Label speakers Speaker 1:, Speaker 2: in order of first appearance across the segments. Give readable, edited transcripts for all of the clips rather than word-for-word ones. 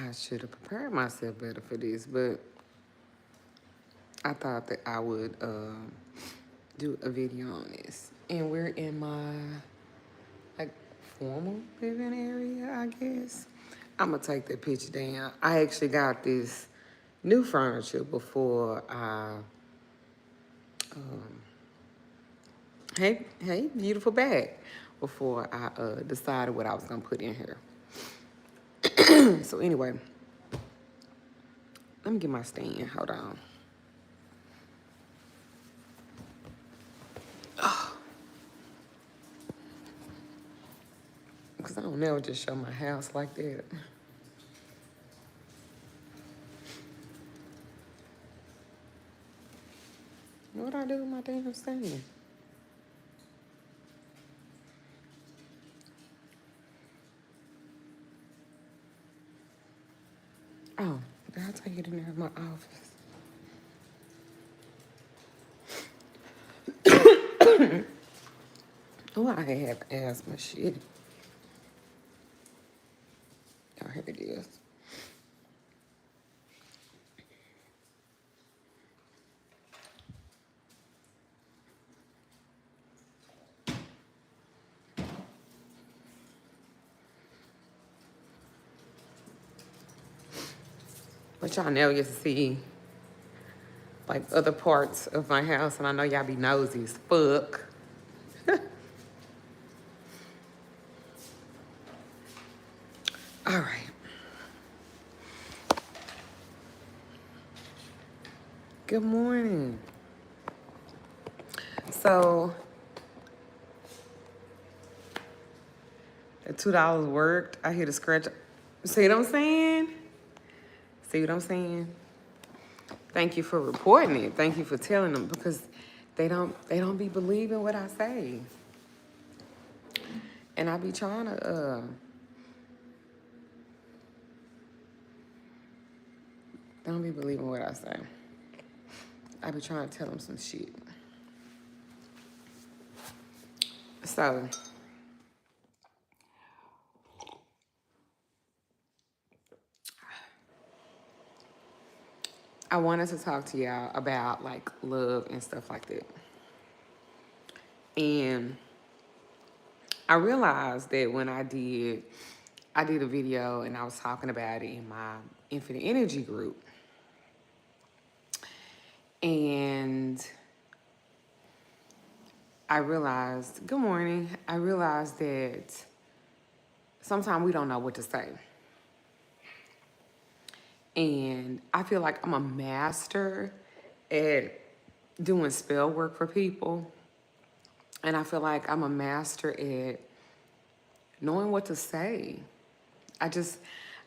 Speaker 1: I should have prepared myself better for this, but I thought that I would do a video on this. And we're in my like formal living area, I guess. I'm gonna take that picture down. I actually got this new furniture before I hey, beautiful bag, before I decided what I was gonna put in here. So anyway, let me get my stand. Hold on. Because I don't never just show my house like that. What I do with my damn stand? Oh, I'll take it in there in my office. Oh, I have asthma shit. Oh, here it is. But y'all never get to see like other parts of my house, and I know y'all be nosy as fuck. All right. Good morning. So, the $2 worked. I hit a scratch. See what I'm saying? See what I'm saying? Thank you for reporting it. Thank you for telling them, because they don't be believing what I say. And I be trying to they don't be believing what I say. I be trying to tell them some shit. So I wanted to talk to y'all about like love and stuff like that. And I realized that when I did a video and I was talking about it in my Infinite Energy group. And I realized, good morning, I realized that sometimes we don't know what to say. And I feel like I'm a master at doing spell work for people. And I feel like I'm a master at knowing what to say. I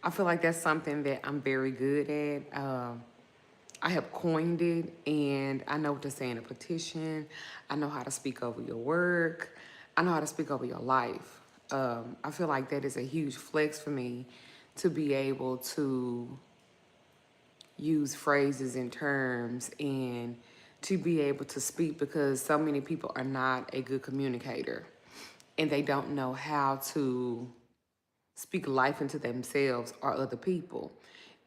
Speaker 1: feel like that's something that I'm very good at. I have coined it, and I know what to say in a petition. I know how to speak over your work. I know how to speak over your life. I feel like that is a huge flex for me, to be able to use phrases and terms and to be able to speak, because so many people are not a good communicator and they don't know how to speak life into themselves or other people.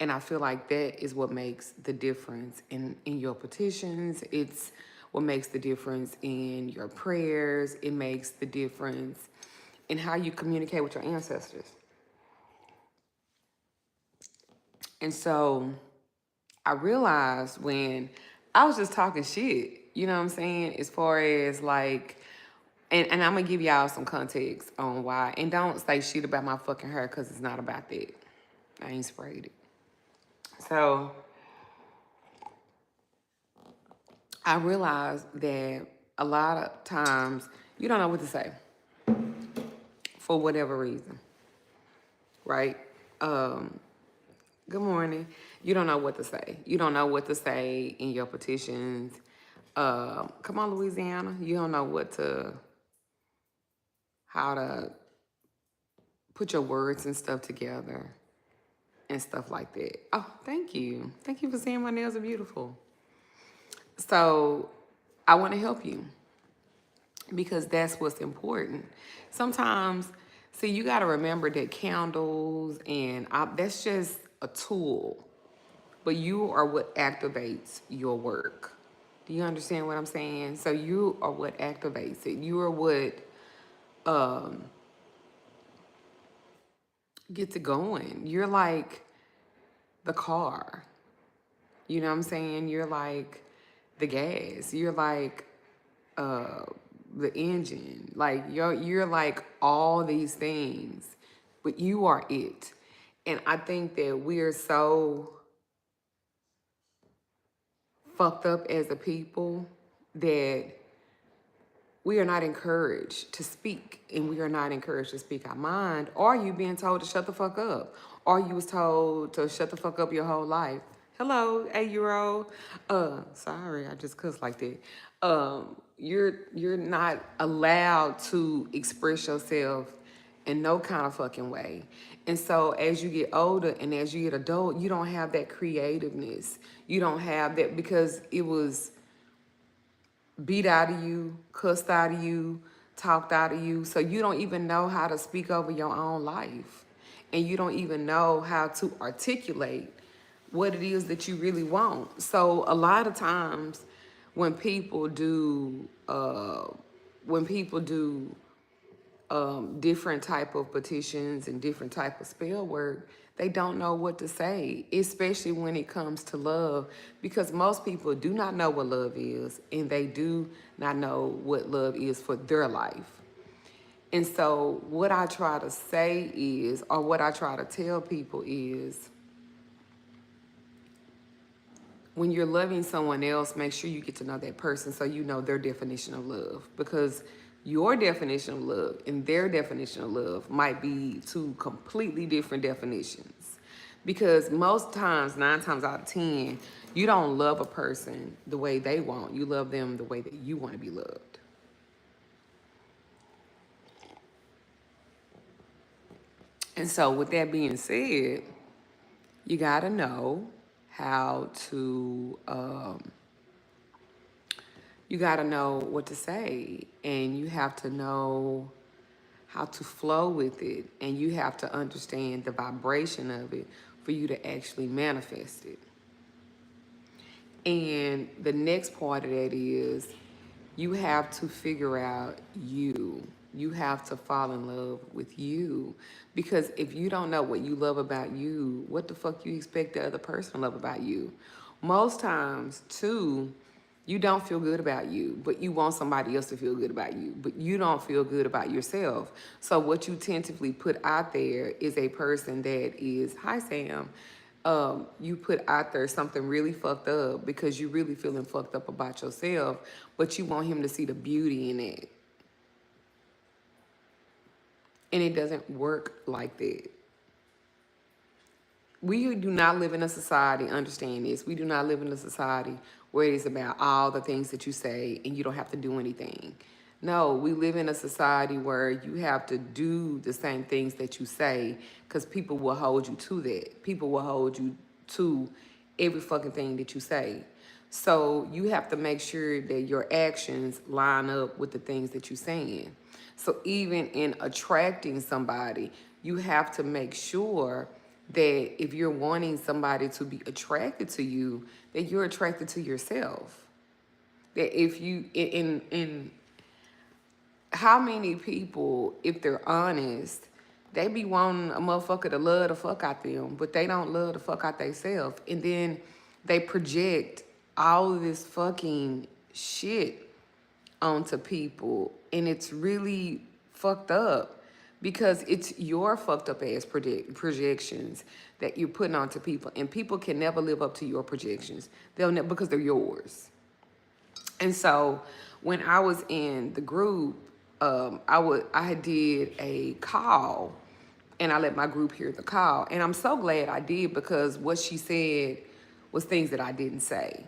Speaker 1: And I feel like that is what makes the difference in your petitions. It's what makes the difference in your prayers. It makes the difference in how you communicate with your ancestors. And so I realized when I was just talking shit, you know what I'm saying? As far as like, and I'm gonna give y'all some context on why. And don't say shit about my fucking hair, because it's not about that. I ain't sprayed it. So I realized that a lot of times you don't know what to say for whatever reason, right? Good morning. You don't know what to say. You don't know what to say in your petitions. Come on, Louisiana. You don't know how to put your words and stuff together and stuff like that. Oh, thank you. Thank you for saying my nails are beautiful. So I want to help you, because that's what's important. Sometimes, see, you got to remember that candles and that's just a tool, but you are what activates your work. Do you understand what I'm saying? So you are what activates it. You are what gets it going. You're like the car. You know what I'm saying? You're like the gas. You're like the engine. Like you're like all these things, but you are it. And I think that we're so fucked up as a people that we are not encouraged to speak, and we are not encouraged to speak our mind. Or you being told to shut the fuck up, or you was told to shut the fuck up your whole life. Hello, 8-year old. Sorry, I just cussed like that. You're not allowed to express yourself in no kind of fucking way. And so as you get older and as you get adult, you don't have that creativeness. You don't have that because it was beat out of you, cussed out of you, talked out of you. So you don't even know how to speak over your own life. And you don't even know how to articulate what it is that you really want. So a lot of times when people do different type of petitions and different type of spell work, they don't know what to say, especially when it comes to love, because most people do not know what love is, and they do not know what love is for their life. And so what I try to say is, or what I try to tell people is, when you're loving someone else, make sure you get to know that person so you know their definition of love, because your definition of love and their definition of love might be two completely different definitions. Because most times, 9 times out of 10, you don't love a person the way they want. You love them the way that you want to be loved. And so with that being said, you got to know how to you got to know what to say, and you have to know how to flow with it, and you have to understand the vibration of it for you to actually manifest it. And the next part of that is you have to figure out you. You have to fall in love with you. Because if you don't know what you love about you, what the fuck you expect the other person to love about you? Most times, too, you don't feel good about you, but you want somebody else to feel good about you, but you don't feel good about yourself. So what you tentatively put out there is a person that is, hi Sam, you put out there something really fucked up because you really feeling fucked up about yourself, but you want him to see the beauty in it. And it doesn't work like that. We do not live in a society, understand this, we do not live in a society where it is about all the things that you say and you don't have to do anything. No, we live in a society where you have to do the same things that you say, because people will hold you to that. People will hold you to every fucking thing that you say. So you have to make sure that your actions line up with the things that you're saying. So even in attracting somebody, you have to make sure that if you're wanting somebody to be attracted to you, that you're attracted to yourself. That if you, in how many people, if they're honest, they be wanting a motherfucker to love the fuck out them, but they don't love the fuck out themselves. And then they project all of this fucking shit onto people. And it's really fucked up because it's your fucked up ass projections that you're putting onto people. And people can never live up to your projections. They'll never, because they're yours. And so when I was in the group, I did a call, and I let my group hear the call. And I'm so glad I did, because what she said was things that I didn't say.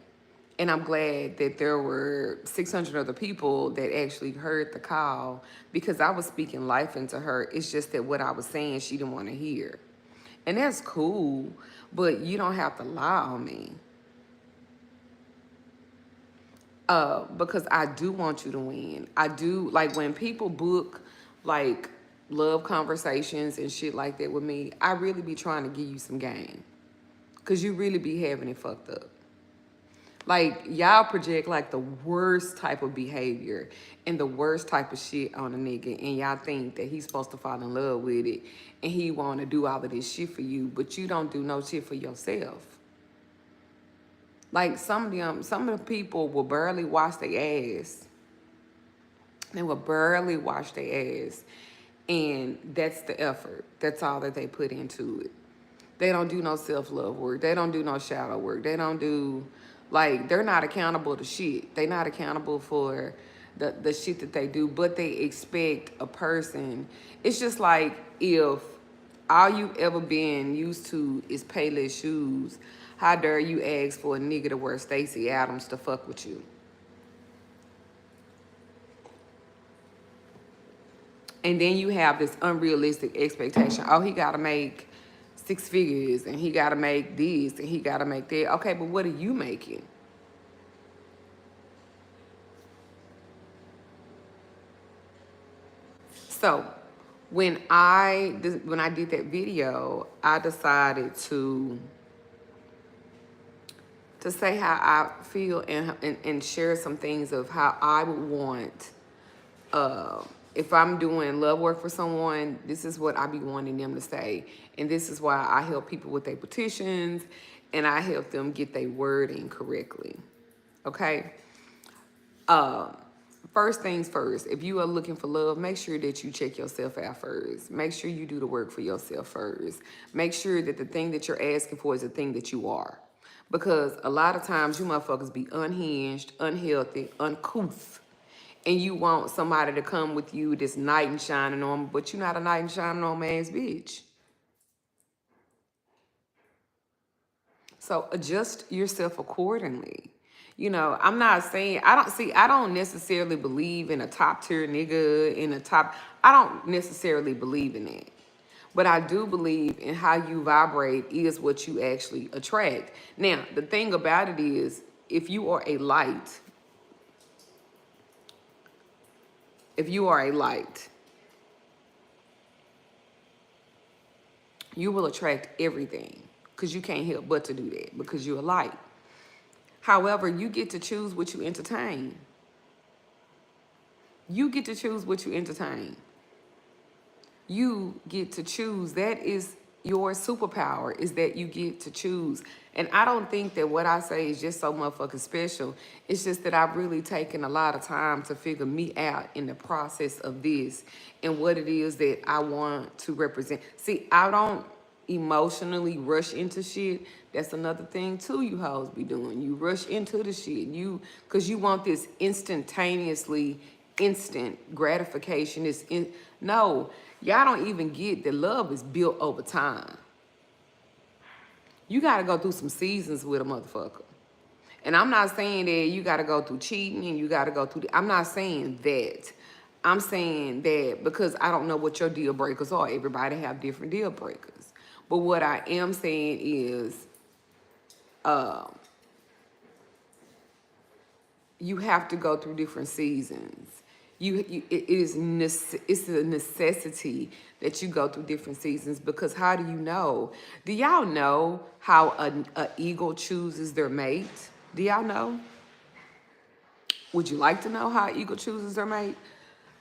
Speaker 1: And I'm glad that there were 600 other people that actually heard the call, because I was speaking life into her. It's just that what I was saying, she didn't want to hear. And that's cool, but you don't have to lie on me. Because I do want you to win. I do, like, when people book, like, love conversations and shit like that with me, I really be trying to give you some game. Because you really be having it fucked up. Like, y'all project like the worst type of behavior and the worst type of shit on a nigga, and y'all think that he's supposed to fall in love with it and he want to do all of this shit for you, but you don't do no shit for yourself. Like, some of the people will barely wash their ass. They will barely wash their ass, and that's the effort. That's all that they put into it. They don't do no self-love work. They don't do no shadow work. They don't do, like, they're not accountable to shit. They're not accountable for the shit that they do, but they expect a person. It's just like if all you ever been used to is Payless shoes, how dare you ask for a nigga to wear Stacey Adams to fuck with you? And then you have this unrealistic expectation. Oh, he got to make 6 figures, and he got to make this, and he got to make that. Okay, but what are you making? So when I did that video, I decided to say how I feel and share some things of how I would want, if I'm doing love work for someone, this is what I be wanting them to say. And this is why I help people with their petitions, and I help them get their wording correctly. Okay? First things first, if you are looking for love, make sure that you check yourself out first. Make sure you do the work for yourself first. Make sure that the thing that you're asking for is the thing that you are. Because a lot of times you motherfuckers be unhinged, unhealthy, uncouth, and you want somebody to come with you this knight in shining armor, but you're not a knight in shining armor ass bitch. So adjust yourself accordingly. You know, I'm not saying, I don't necessarily believe in a top tier nigga, I don't necessarily believe in it. But I do believe in how you vibrate is what you actually attract. Now, the thing about it is, if you are a light, you will attract everything, because you can't help but to do that, because you're a light. However, you get to choose what you entertain. You get to choose what you entertain. You get to choose. That is your superpower, is that you get to choose. And I don't think that what I say is just so motherfucking special. It's just that I've really taken a lot of time to figure me out in the process of this and what it is that I want to represent. See, I don't emotionally rush into shit. That's another thing too you hoes be doing. You rush into the shit. Because you want this instantaneously, instant gratification. No, y'all don't even get that love is built over time. You got to go through some seasons with a motherfucker. And I'm not saying that you got to go through cheating and you got to go through I'm not saying that. I'm saying that because I don't know what your deal breakers are. Everybody have different deal breakers. But what I am saying is, you have to go through different seasons. It's a necessity that you go through different seasons, because how do you know? Do y'all know how an eagle chooses their mate? Do y'all know? Would you like to know how an eagle chooses their mate?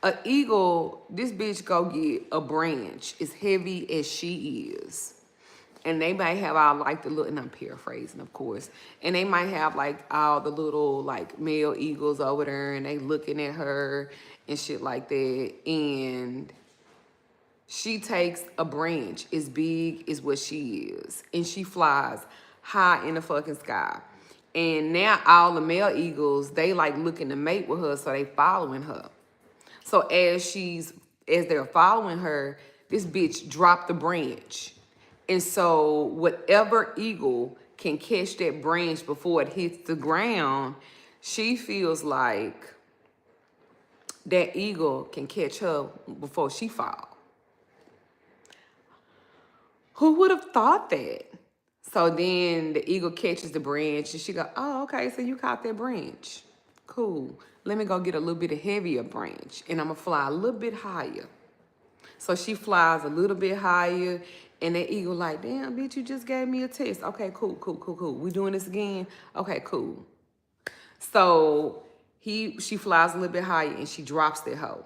Speaker 1: An eagle, this bitch go get a branch as heavy as she is. And they might have all like the little, and I'm paraphrasing, of course. And they might have like all the little like male eagles over there, and they looking at her and shit like that. And she takes a branch as big as what she is, and she flies high in the fucking sky. And now all the male eagles, they like looking to mate with her, so they following her. So as they're following her, this bitch dropped the branch. And so whatever eagle can catch that branch before it hits the ground, she feels like that eagle can catch her before she falls. Who would have thought that? So then the eagle catches the branch and she go, oh, okay, so you caught that branch. Cool. Let me go get a little bit of heavier branch, and I'm going to fly a little bit higher. So she flies a little bit higher, And that ego like, damn, bitch, you just gave me a test. Okay, cool. We doing this again? Okay, cool. So she flies a little bit higher and she drops that hoe.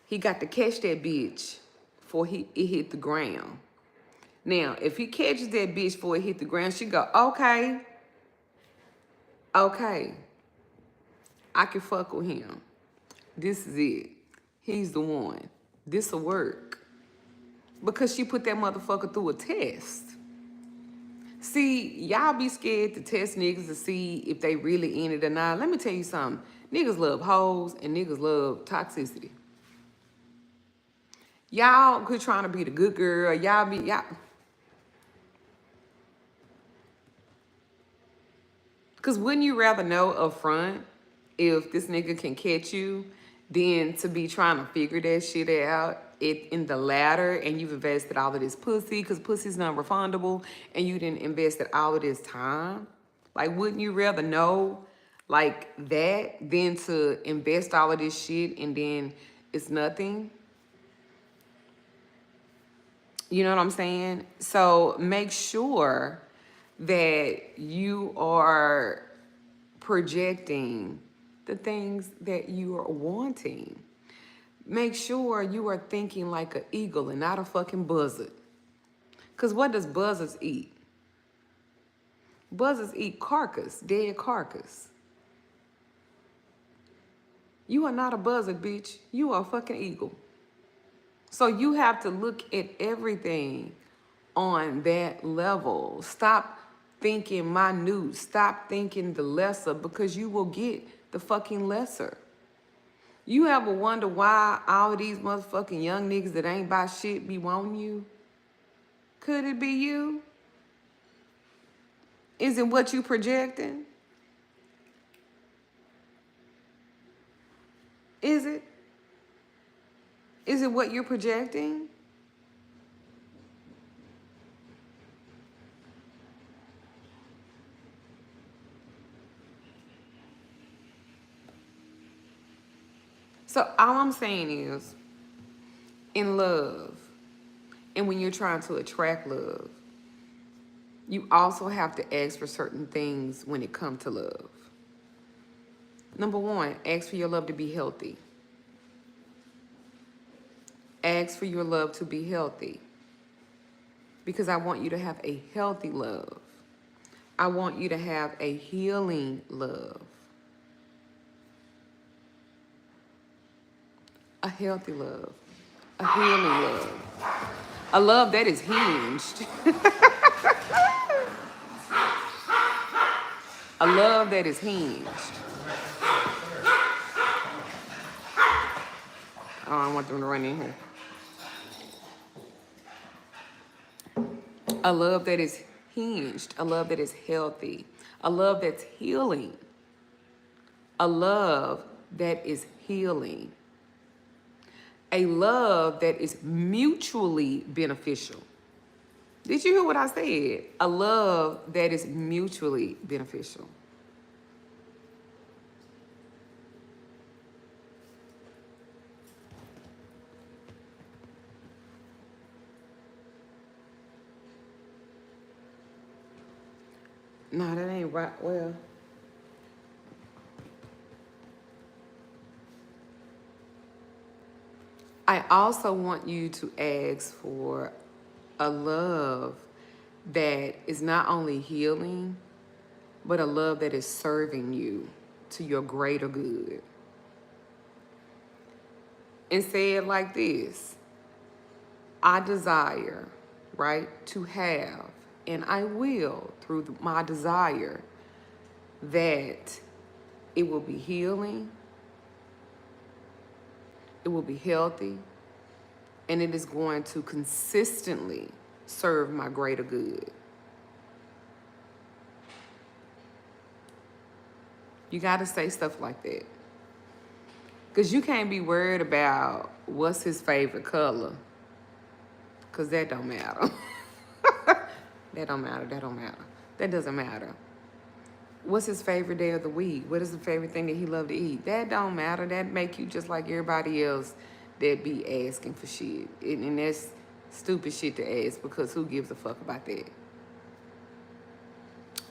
Speaker 1: He got to catch that bitch before it hit the ground. Now, if he catches that bitch before it hit the ground, she go, okay, I can fuck with him. This is it. He's the one. This'll work. Because she put that motherfucker through a test. See, y'all be scared to test niggas to see if they really in it or not. Let me tell you something. Niggas love hoes and niggas love toxicity. Y'all quit trying to be the good girl. Y'all. Because wouldn't you rather know up front if this nigga can catch you than to be trying to figure that shit out in the latter and you've invested all of this pussy because pussy's non-refundable and you didn't invested all of this time? Like, wouldn't you rather know like that than to invest all of this shit and then it's nothing? You know what I'm saying? So make sure that you are projecting the things that you are wanting. Make sure you are thinking like an eagle and not a fucking buzzard. Because what does buzzards eat? Buzzards eat carcass, dead carcass. You are not a buzzard, bitch. You are a fucking eagle. So you have to look at everything on that level. Stop thinking minute. Stop thinking the lesser because you will get the fucking lesser. You ever wonder why all of these motherfucking young niggas that ain't by shit be wanting you? Could it be you? Is it what you projecting? Is it? Is it what you're projecting? So all I'm saying is, in love, and when you're trying to attract love, you also have to ask for certain things when it comes to love. Number one, ask for your love to be healthy. Ask for your love to be healthy. Because I want you to have a healthy love. I want you to have a healing love. A healthy love. A healing love. A love that is hinged. A love that is hinged. Oh, I want them to run in here. A love that is hinged. A love that is healthy. A love that's healing. A love that is healing. A love that is mutually beneficial. Did you hear what I said? A love that is mutually beneficial. No, that ain't right. Well, I also want you to ask for a love that is not only healing, but a love that is serving you to your greater good. And say it like this: I desire, right, to have, and I will, through my desire, that it will be healing, it will be healthy, and it is going to consistently serve my greater good. You got to say stuff like that. Because you can't be worried about what's his favorite color. Because that don't matter. That don't matter. That doesn't matter. What's his favorite day of the week? What is the favorite thing that he love to eat? That don't matter. That make you just like everybody else that be asking for shit. And that's Stupid shit to ask, because who gives a fuck about that?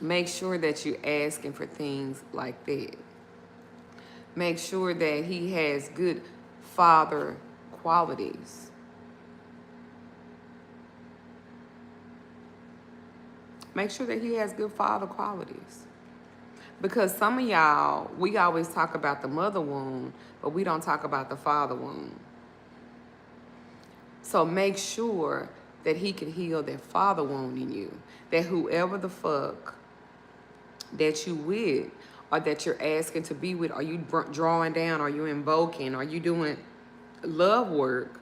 Speaker 1: Make sure that you're asking for things like that. Make sure that he has good father qualities. Make sure that he has good father qualities. Because some of y'all, we always talk about the mother wound, but we don't talk about the father wound. So make sure that he can heal that father wound in you. That whoever the fuck that you with, or that you're asking to be with, are you drawing down, are you invoking, are you doing love work,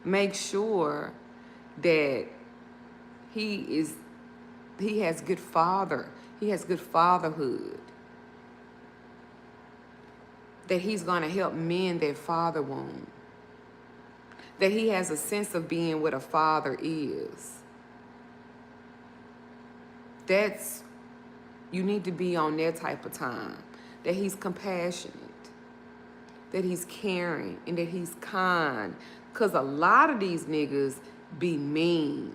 Speaker 1: make sure that he has good he has good fatherhood, that he's going to help mend that father wound, that he has a sense of being what a father is. You need to be on that type of time, that he's compassionate, that he's caring, and that he's kind. Because a lot of these niggas be mean.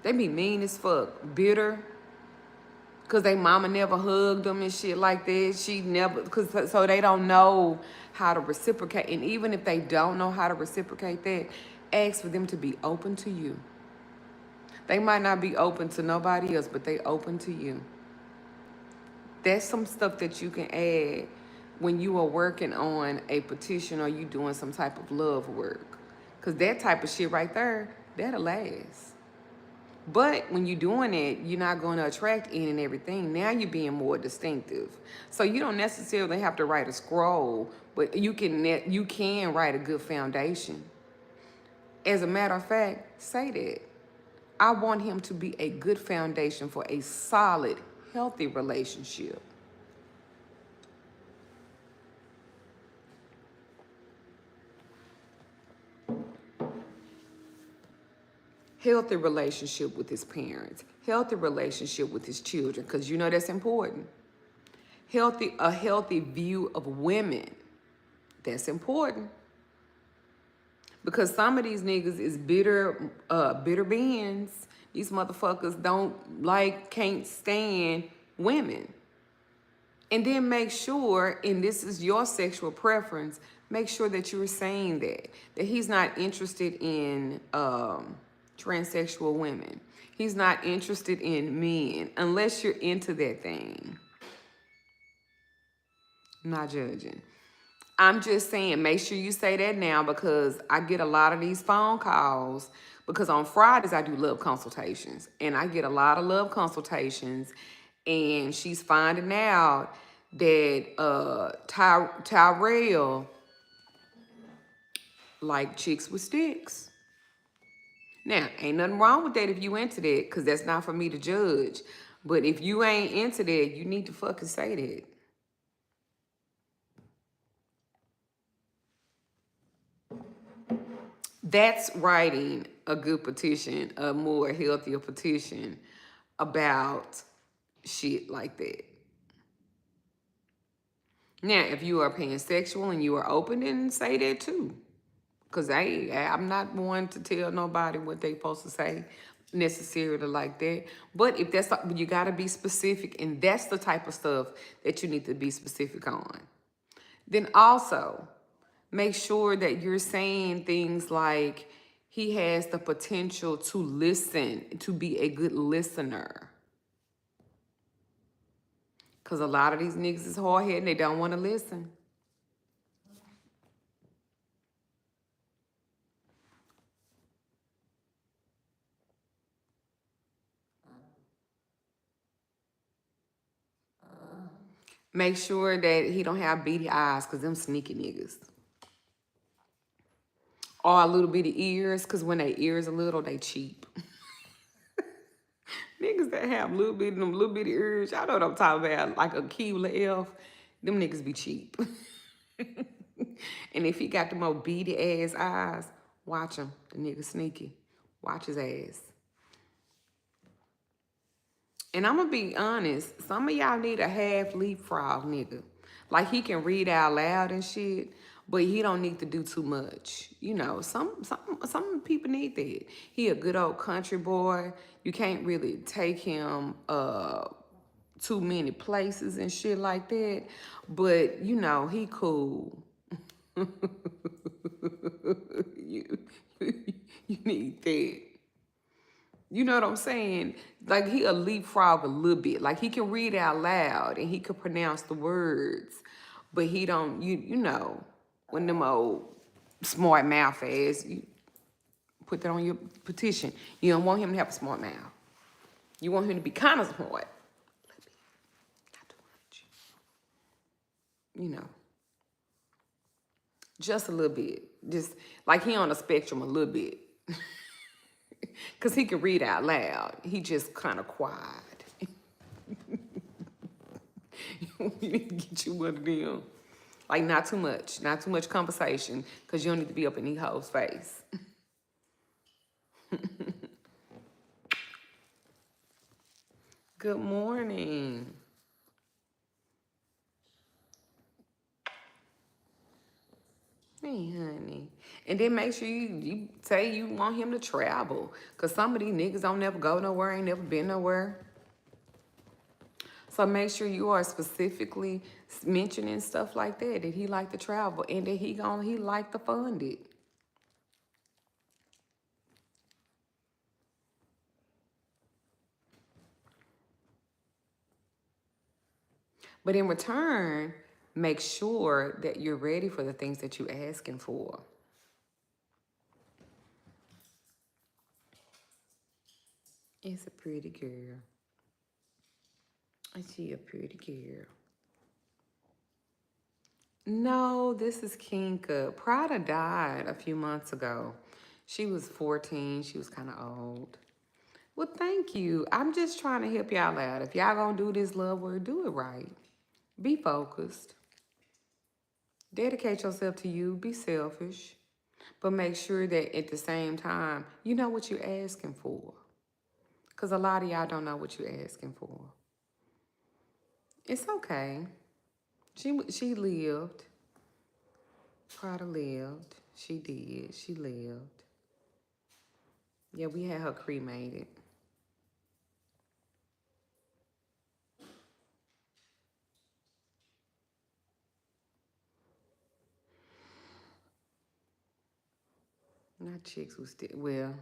Speaker 1: They be mean as fuck, bitter, because they mama never hugged them and shit like that. She never, so they don't know how to reciprocate. And even if they don't know how to reciprocate that, ask for them to be open to you. They might not be open to nobody else, but they open to you. That's some stuff that you can add when you are working on a petition or you doing some type of love work. Because that type of shit right there, that'll last. But when you're doing it, you're not going to attract in and everything. Now you're being more distinctive. So you don't necessarily have to write a scroll, but you can write a good foundation. As a matter of fact, say that. I want him to be a good foundation for a solid, healthy relationship. Healthy relationship with his parents. Healthy relationship with his children, because you know that's important. A healthy view of women. That's important. Because some of these niggas is bitter beings. These motherfuckers can't stand women. And then make sure, and this is your sexual preference, make sure that you're saying that he's not interested in transsexual women. He's not interested in men, unless you're into that thing. I'm not judging. I'm just saying, make sure you say that now, because I get a lot of these phone calls, because on Fridays I do love consultations, and I get a lot of love consultations, and she's finding out that Tyrell like chicks with sticks. Now, ain't nothing wrong with that if you into that, because that's not for me to judge. But if you ain't into that, you need to fucking say that. That's writing a good petition, a more healthier petition about shit like that. Now, if you are pansexual and you are open, then say that too. Because I'm not one to tell nobody what they supposed to say necessarily like that. But if that's, you got to be specific, and that's the type of stuff that you need to be specific on. Then also, make sure that you're saying things like, he has the potential to listen, to be a good listener. Because a lot of these niggas is hard-headed and they don't want to listen. Make sure that he don't have beady eyes, because them sneaky niggas. Or a little bitty ears, because when they ears a little, they cheap. Niggas that have little bitty ears, y'all know what I'm talking about, like a Keebler elf, them niggas be cheap. And if he got the more beady ass eyes, watch him. The nigga sneaky. Watch his ass. And I'm gonna be honest, some of y'all need a half leapfrog nigga. Like, he can read out loud and shit, but he don't need to do too much. You know, some people need that. He a good old country boy. You can't really take him too many places and shit like that. But you know, he cool. you, you need that. You know what I'm saying? Like he'll leapfrog a little bit. Like he can read out loud and he can pronounce the words, but he don't. You know, when them old smart mouth ass, you put that on your petition. You don't want him to have a smart mouth. You want him to be kind of smart, not too much. You know, just a little bit. Just like he on a spectrum a little bit. Because he can read out loud. He just kind of quiet. You need to get you one of them. Like, not too much conversation, because you don't need to be up in these hoes' face. Good morning. Hey, honey. And then make sure you say you want him to travel. Because some of these niggas don't never go nowhere, ain't never been nowhere. So make sure you are specifically mentioning stuff like that he like to travel and that he like to fund it. But in return, make sure that you're ready for the things that you're asking for. It's a pretty girl. Is she a pretty girl? No, this is Kinka. Prada died a few months ago. She was 14. She was kind of old. Well, thank you. I'm just trying to help y'all out. If y'all gonna do this love work, do it right. Be focused. Dedicate yourself to you. Be selfish. But make sure that at the same time, you know what you're asking for. Because a lot of y'all don't know what you're asking for. It's okay. She lived. Prada lived. She did. She lived. Yeah, we had her cremated. Not chicks who still, well,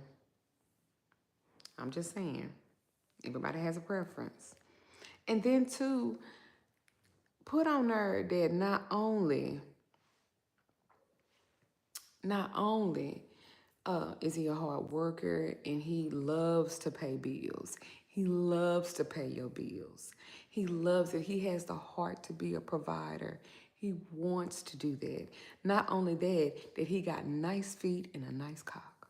Speaker 1: I'm just saying. Everybody has a preference. And then too, put on there that not only is he a hard worker and he loves to pay bills. He loves to pay your bills. He loves it. He has the heart to be a provider. He wants to do that. Not only that he got nice feet and a nice cock.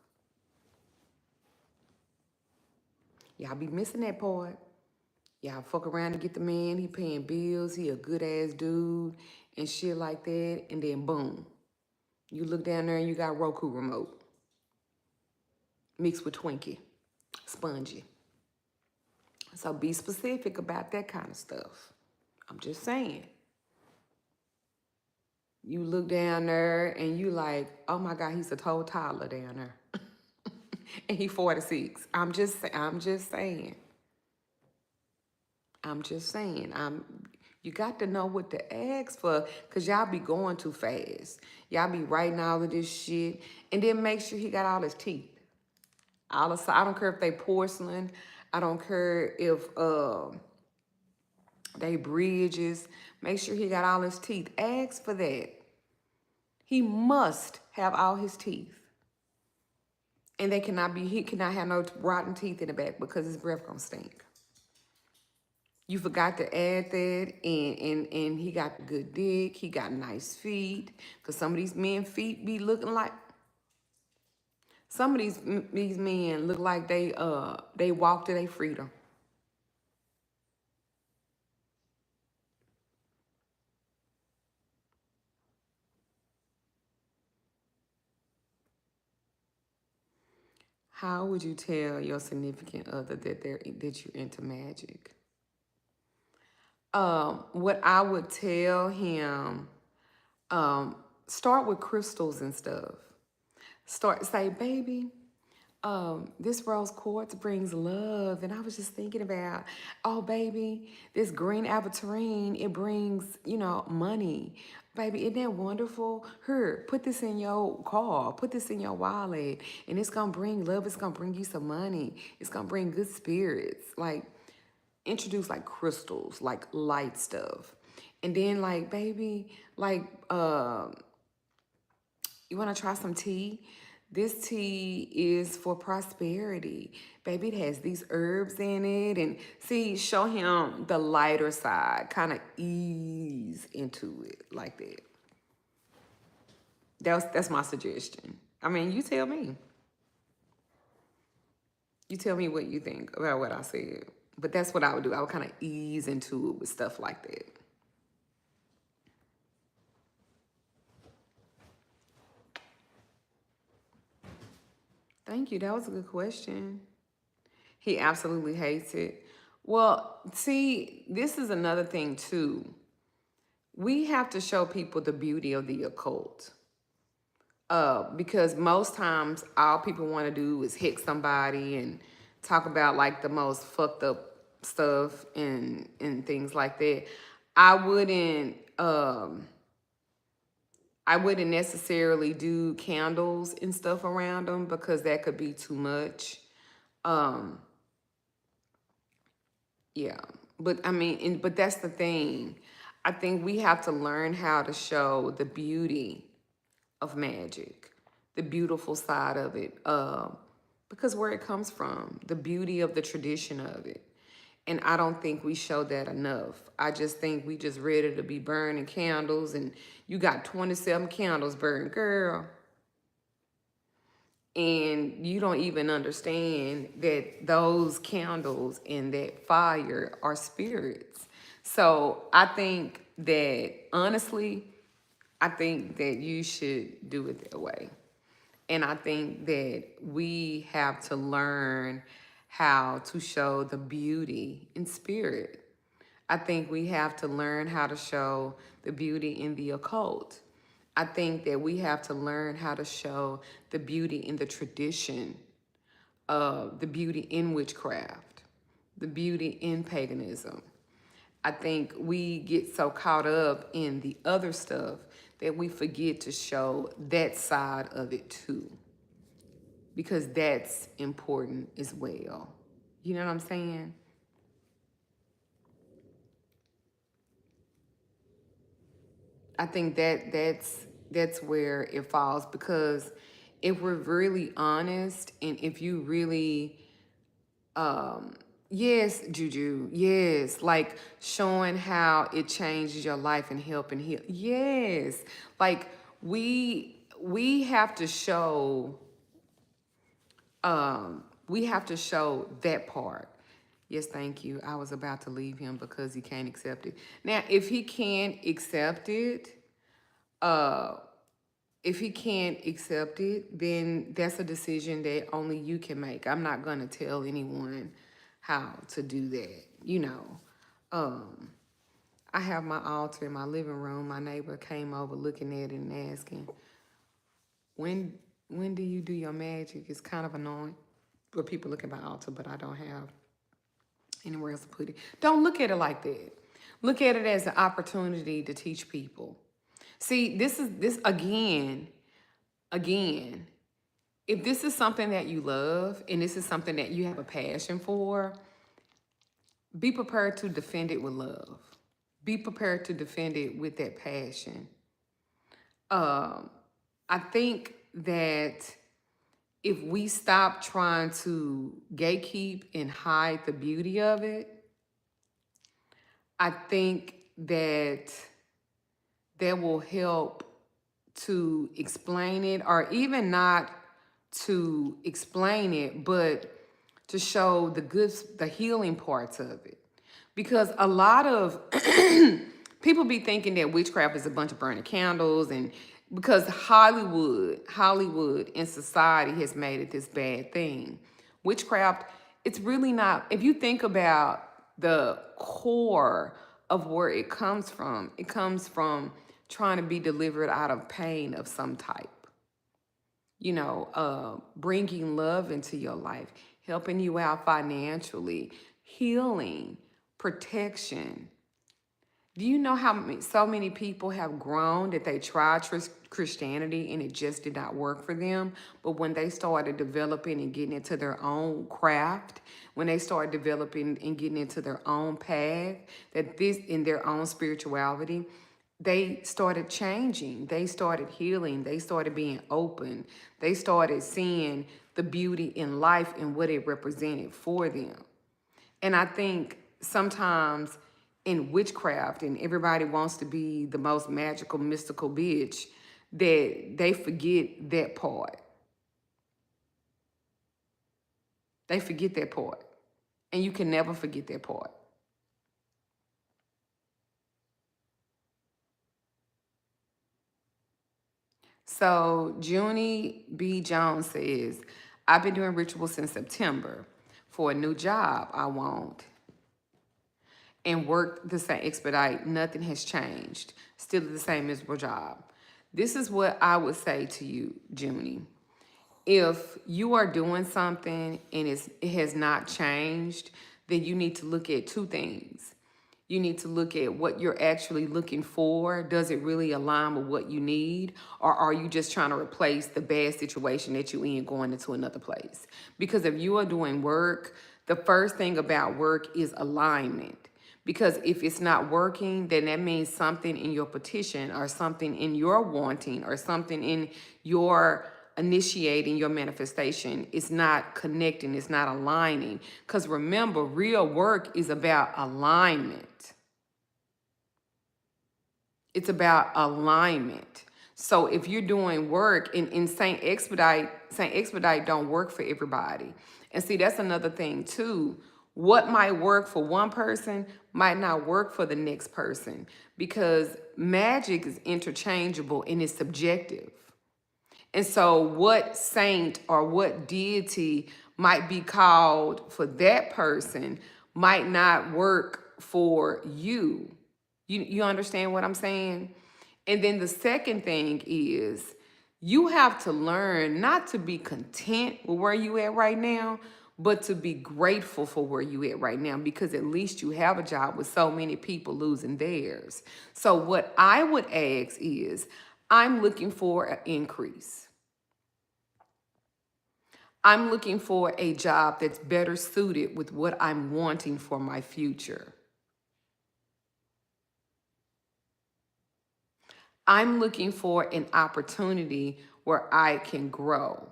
Speaker 1: Y'all be missing that part. Y'all fuck around and get the man. He paying bills. He a good ass dude and shit like that. And then boom, you look down there and you got Roku remote mixed with Twinkie, spongy. So be specific about that kind of stuff. I'm just saying. You look down there and you like, oh my God, he's a total toddler down there. And he 46. I'm just saying. You got to know what to ask for, because y'all be going too fast. Y'all be writing all of this shit. And then make sure he got all his teeth. I don't care if they porcelain. I don't care if they bridges. Make sure he got all his teeth. Ask for that. He must have all his teeth. And he cannot have no rotten teeth in the back because his breath gonna stink. You forgot to add that, and he got good dick. He got nice feet, because some of these men feet be looking like. Some of these men look like they walk to their freedom. How would you tell your significant other that you're into magic? What I would tell him, start with crystals and stuff. Say, baby, this rose quartz brings love. And I was just thinking about, oh, baby, this green aventurine, it brings, money. Baby, isn't that wonderful? Here, put this in your car, put this in your wallet, and it's going to bring love. It's going to bring you some money. It's going to bring good spirits. Like, introduce like crystals, like light stuff. And then like, baby, like, you want to try some tea? This tea is for prosperity. Baby, it has these herbs in it. And see, show him the lighter side. Kind of ease into it like that. That's my suggestion. I mean, you tell me. You tell me what you think about what I said. But that's what I would do. I would kind of ease into it with stuff like that. Thank you. That was a good question. He absolutely hates it. Well, see, this is another thing too. We have to show people the beauty of the occult. Because most times all people want to do is hit somebody and talk about like the most fucked up stuff and things like that. I wouldn't necessarily do candles and stuff around them because that could be too much. Yeah, but I mean, but that's the thing. I think we have to learn how to show the beauty of magic, the beautiful side of it, because where it comes from, the beauty of the tradition of it. And I don't think we show that enough. I just think we just ready to be burning candles and you got 27 candles burned, girl. And you don't even understand that those candles and that fire are spirits. So I think that, honestly, I think that you should do it that way. And I think that we have to learn how to show the beauty in spirit. I think we have to learn how to show the beauty in the occult. I think that we have to learn how to show the beauty in the tradition, the beauty in witchcraft, the beauty in paganism. I think we get so caught up in the other stuff that we forget to show that side of it too, because that's important as well. You know what I'm saying? I think that's where it falls, because if we're really honest and if you really, yes, Juju, yes, like showing how it changes your life and help and heal. Yes, like we have to show, we have to show that part. Yes, thank you. I was about to leave him because he can't accept it. Now, if he can't accept it, then that's a decision that only you can make. I'm not going to tell anyone how to do that. I have my altar in my living room. My neighbor came over looking at it and asking, when do you do your magic? It's kind of annoying for people look at my altar, but I don't have anywhere else to put it. Don't look at it like that. Look at it as an opportunity to teach people. See, this again, if this is something that you love and this is something that you have a passion for, be prepared to defend it with love. Be prepared to defend it with that passion. I think that if we stop trying to gatekeep and hide the beauty of it, I think that will help to explain it, or even not to explain it, but to show the healing parts of it. Because a lot of people be thinking that witchcraft is a bunch of burning candles, and because Hollywood and society has made it this bad thing. Witchcraft, it's really not. If you think about the core of where it comes from trying to be delivered out of pain of some type. Bringing love into your life, helping you out financially, healing, protection. Do you know how so many people have grown that they tried Christianity and it just did not work for them? But when they started developing and getting into their own craft, when they started developing and getting into their own path, that this in their own spirituality, they started changing. They started healing. They started being open. They started seeing the beauty in life and what it represented for them. And I think sometimes in witchcraft, and everybody wants to be the most magical, mystical bitch, that they forget that part. They forget that part. And you can never forget that part. So Junie B. Jones says, I've been doing rituals since September for a new job I want and worked the same expedite. Nothing has changed. Still the same miserable job. This is what I would say to you, Junie. If you are doing something and it has not changed, then you need to look at two things. You need to look at what you're actually looking for. Does it really align with what you need? Or are you just trying to replace the bad situation that you're in going into another place? Because if you are doing work, the first thing about work is alignment. Because if it's not working, then that means something in your petition or something in your wanting or something in your initiating your manifestation is not connecting, it's not aligning. Because remember, real work is about alignment. It's about alignment. So if you're doing work in Saint Expedite don't work for everybody. And see, that's another thing too. What might work for one person might not work for the next person, because magic is interchangeable and it's subjective. And so what saint or what deity might be called for that person might not work for you. You understand what I'm saying? And then the second thing is you have to learn not to be content with where you at right now, but to be grateful for where you at right now, because at least you have a job with so many people losing theirs. So what I would ask is, I'm looking for an increase. I'm looking for a job that's better suited with what I'm wanting for my future. I'm looking for an opportunity where I can grow.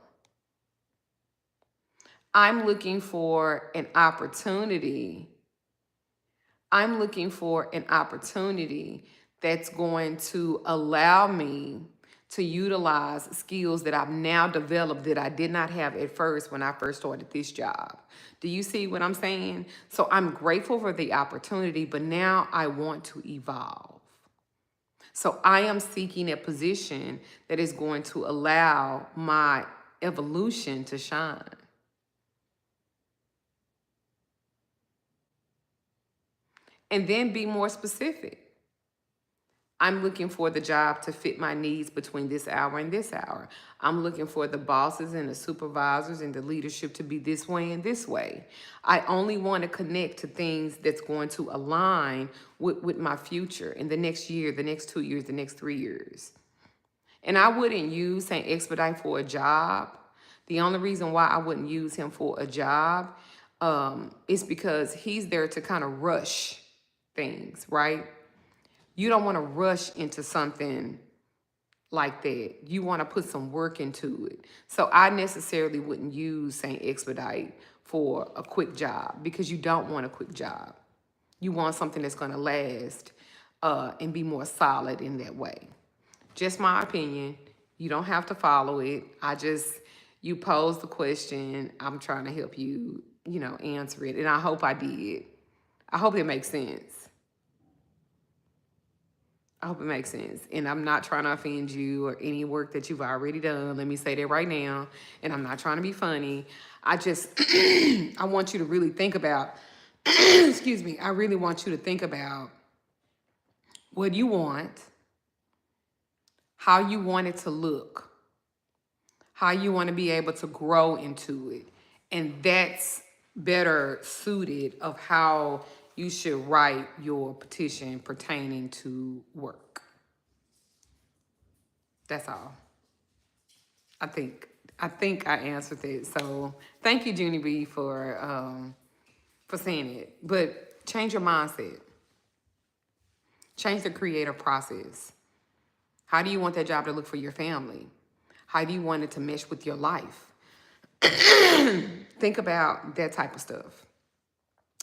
Speaker 1: I'm looking for an opportunity. I'm looking for an opportunity that's going to allow me to utilize skills that I've now developed that I did not have at first when I first started this job. Do you see what I'm saying? So I'm grateful for the opportunity, but now I want to evolve. So I am seeking a position that is going to allow my evolution to shine. And then be more specific. I'm looking for the job to fit my needs between this hour and this hour. I'm looking for the bosses and the supervisors and the leadership to be this way and this way. I only want to connect to things that's going to align with my future in the next year, the next 2 years, the next 3 years. And I wouldn't use Saint Expedite for a job. The only reason why I wouldn't use him for a job is because he's there to kind of rush things, right? You don't want to rush into something like that. You want to put some work into it. So I necessarily wouldn't use Saint Expedite for a quick job, because you don't want a quick job. You want something that's going to last and be more solid in that way. Just my opinion. You don't have to follow it. You posed the question. I'm trying to help you, answer it. And I hope I did. I hope it makes sense. I hope it makes sense. And I'm not trying to offend you or any work that you've already done. Let me say that right now. And I'm not trying to be funny. I want you to really think about, excuse me, I really want you to think about what you want how you want it to look, how you want to be able to grow into it. And that's better suited of how you should write your petition pertaining to work. That's all. I think I answered it. So thank you, Junie B, for saying it. But change your mindset. Change the creative process. How do you want that job to look for your family? How do you want it to mesh with your life? Think about that type of stuff.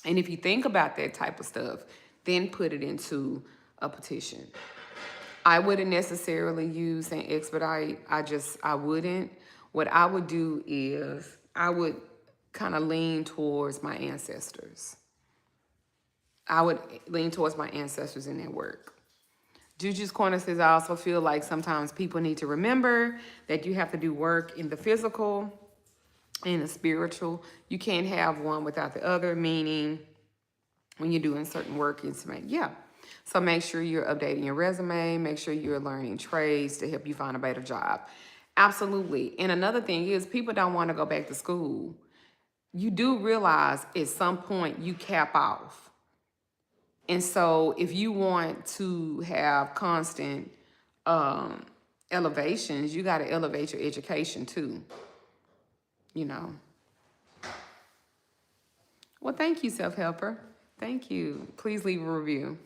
Speaker 1: And if you think about that type of stuff, then put it into a petition. I wouldn't necessarily use an expedite. I wouldn't. What I would do is I would kind of lean towards my ancestors. I would lean towards my ancestors in their work. Juju's Corner says, I also feel like sometimes people need to remember that you have to do work in the physical and the spiritual. You can't have one without the other, meaning when you're doing certain work, So make sure you're updating your resume. Make sure you're learning trades to help you find a better job. Absolutely. And another thing is people don't want to go back to school. You do realize at some point you cap off. And so if you want to have constant elevations, you got to elevate your education too, Well, thank you, self-helper. Thank you. Please leave a review.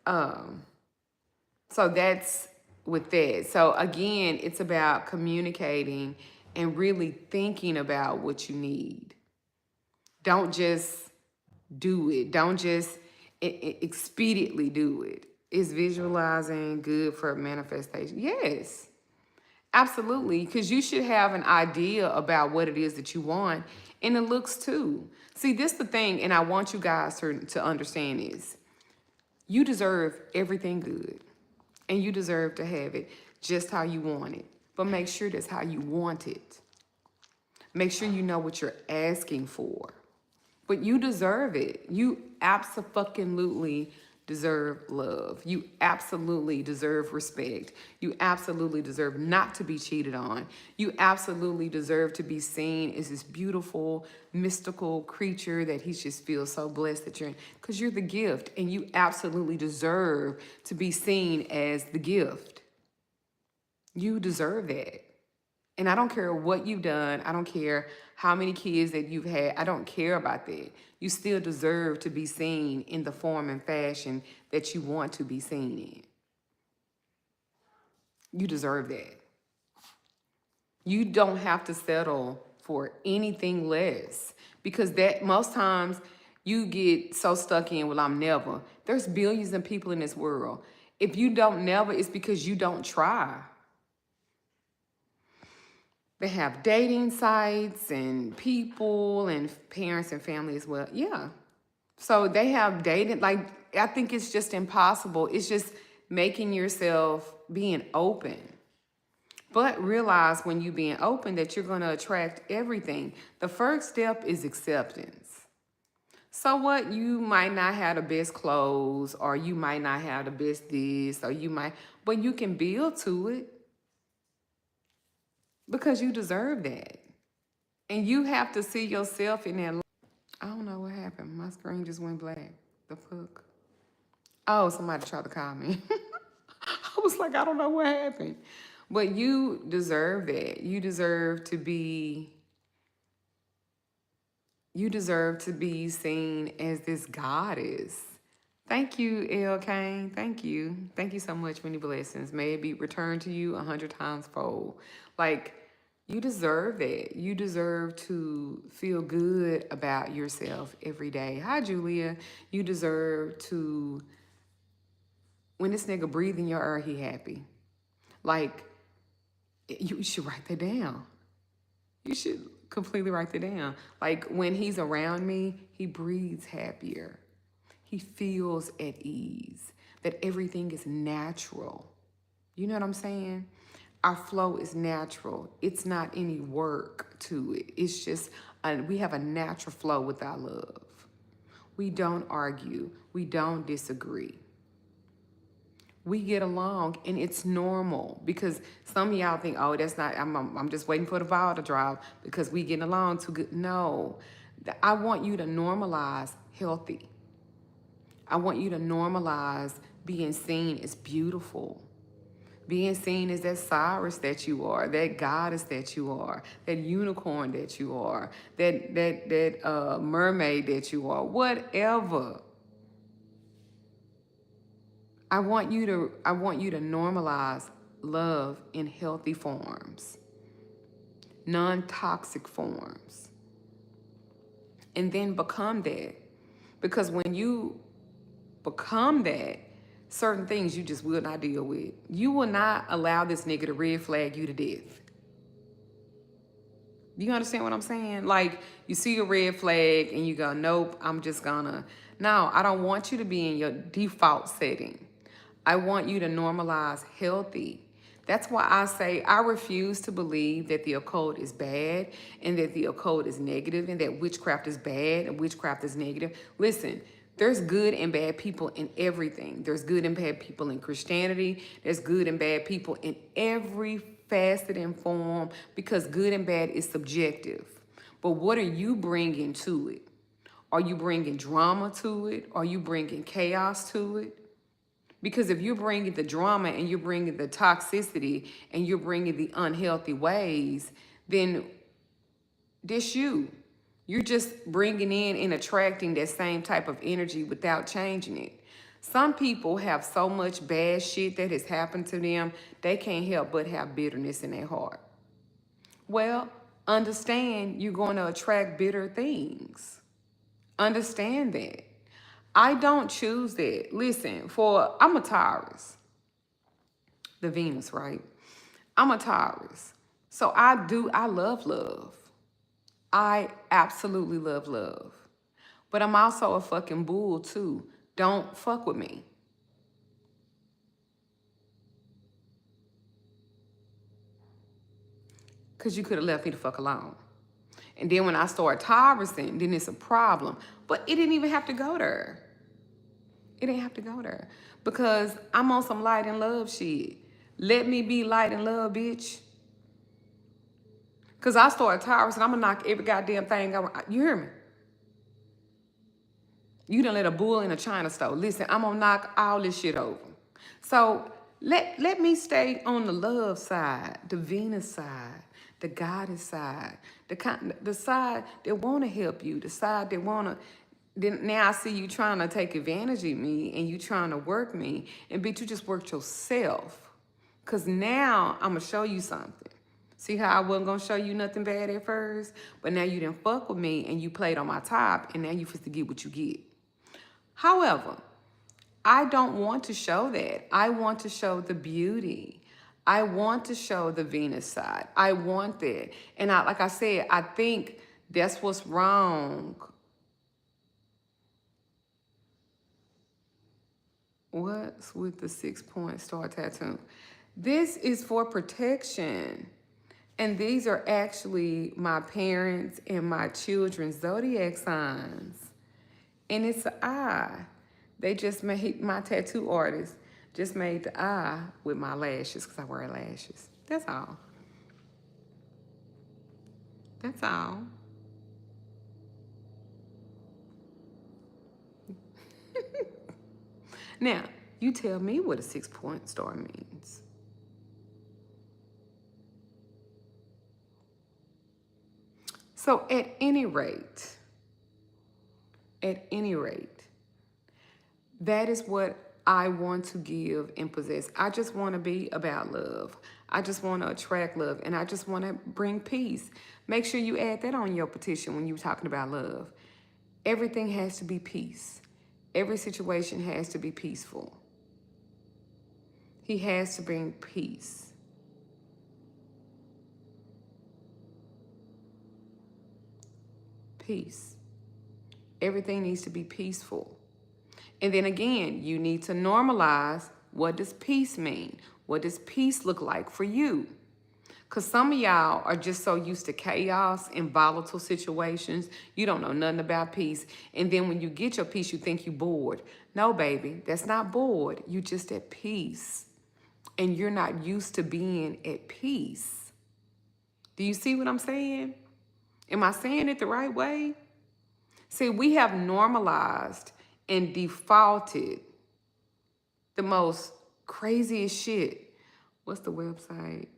Speaker 1: So that's with that. So again, it's about communicating and really thinking about what you need. Don't just do it. Don't just expediently do it. Is visualizing good for manifestation? Yes, absolutely. Because you should have an idea about what it is that you want, and it looks too. See, this is the thing, and I want you guys to understand this. You deserve everything good, and you deserve to have it just how you want it. But make sure that's how you want it. Make sure you know what you're asking for. But you deserve it. You absolutely deserve love. You absolutely deserve respect. You absolutely deserve not to be cheated on. You absolutely deserve to be seen as this beautiful, mystical creature that he just feels so blessed that you're in. Because you're the gift, and you absolutely deserve to be seen as the gift. You deserve that. And I don't care what you've done. I don't care how many kids that you've had. I don't care about that. You still deserve to be seen in the form and fashion that you want to be seen in. You deserve that. You don't have to settle for anything less, because that most times you get so stuck in, well, I'm never. There's billions of people in this world. If you don't never, it's because you don't try. They have dating sites and people and parents and family as well. Yeah. So they have dating. Like, I think it's just impossible. It's just making yourself being open. But realize when you being open that you're going to attract everything. The first step is acceptance. So what? You might not have the best clothes, or you might not have the best this, or you might, but you can build to it. Because you deserve that. And you have to see yourself in that. I don't know what happened. My screen just went black. The fuck? Oh, somebody tried to call me. I was like, I don't know what happened. But you deserve that. You deserve to be seen as this goddess. Thank you, L. Kane. Thank you. Thank you so much. Many blessings. May it be returned to you 100 times fold. Like, you deserve that. You deserve to feel good about yourself every day. Hi, Julia. You deserve to, when this nigga breathe in your ear, he happy. Like, you should write that down. You should completely write that down. Like, when he's around me, he breathes happier. He feels at ease, that everything is natural. You know what I'm saying? Our flow is natural. It's not any work to it. It's just, we have a natural flow with our love. We don't argue. We don't disagree. We get along, and it's normal, because some of y'all think, oh, that's not, I'm just waiting for the ball to drop because we getting along too good. No, I want you to normalize healthy. I want you to normalize being seen as beautiful, being seen as that Cyrus that you are, that goddess that you are, that unicorn that you are, that mermaid that you are, whatever. I want you to normalize love in healthy forms, non-toxic forms, and then become that. Because when you become that, certain things you just will not deal with. You will not allow this nigga to red flag you to death. You understand what I'm saying? Like, you see a red flag and you go, nope, I'm just gonna. No, I don't want you to be in your default setting. I want you to normalize healthy. That's why I say I refuse to believe that the occult is bad and that the occult is negative and that witchcraft is bad and witchcraft is negative. Listen, there's good and bad people in everything. There's good and bad people in Christianity. There's good and bad people in every facet and form, because good and bad is subjective. But what are you bringing to it? Are you bringing drama to it? Are you bringing chaos to it? Because if you're bringing the drama and you're bringing the toxicity and you're bringing the unhealthy ways, then this you're just bringing in and attracting that same type of energy without changing it. Some people have so much bad shit that has happened to them, they can't help but have bitterness in their heart. Well, understand you're going to attract bitter things. Understand that. I don't choose that. Listen, I'm a Taurus. The Venus, right? I'm a Taurus. So I love love. I absolutely love love. But I'm also a fucking bull too. Don't fuck with me. Because you could have left me the fuck alone. And then when I start Taurusing, then it's a problem. But it didn't even have to go there. It didn't have to go there. Because I'm on some light and love shit. Let me be light and love, bitch. Because I start Taurusing, I'm going to knock every goddamn thing out. You hear me? You done let a bull in a China store. Listen, I'm going to knock all this shit over. So let me stay on the love side, the Venus side, the goddess side, the side that want to help you, the side that want to. Then now I see you trying to take advantage of me and you trying to work me. And bitch, you just worked yourself. Because now I'm going to show you something. See how I wasn't going to show you nothing bad at first? But now you didn't fuck with me and you played on my top and now you supposed to get what you get. However, I don't want to show that. I want to show the beauty. I want to show the Venus side. I want that. And like I said, I think that's what's wrong. What's with the 6-point star tattoo? This is for protection. And these are actually my parents and my children's zodiac signs. And it's an eye. They just made, my tattoo artist just made the eye with my lashes because I wear lashes. That's all. That's all. Now, you tell me what a 6-point star means. So at any rate, that is what I want to give and possess. I just want to be about love. I just want to attract love, and I just want to bring peace. Make sure you add that on your petition when you're talking about love. Everything has to be peace. Every situation has to be peaceful. He has to bring peace. Peace. Everything needs to be peaceful. And then again, you need to normalize, what does peace mean? What does peace look like for you? Because some of y'all are just so used to chaos and volatile situations. You don't know nothing about peace. And then when you get your peace, you think you bored. No, baby, that's not bored. You just at peace. And you're not used to being at peace. Do you see what I'm saying? Am I saying it the right way? See, we have normalized and defaulted the most craziest shit. What's the website?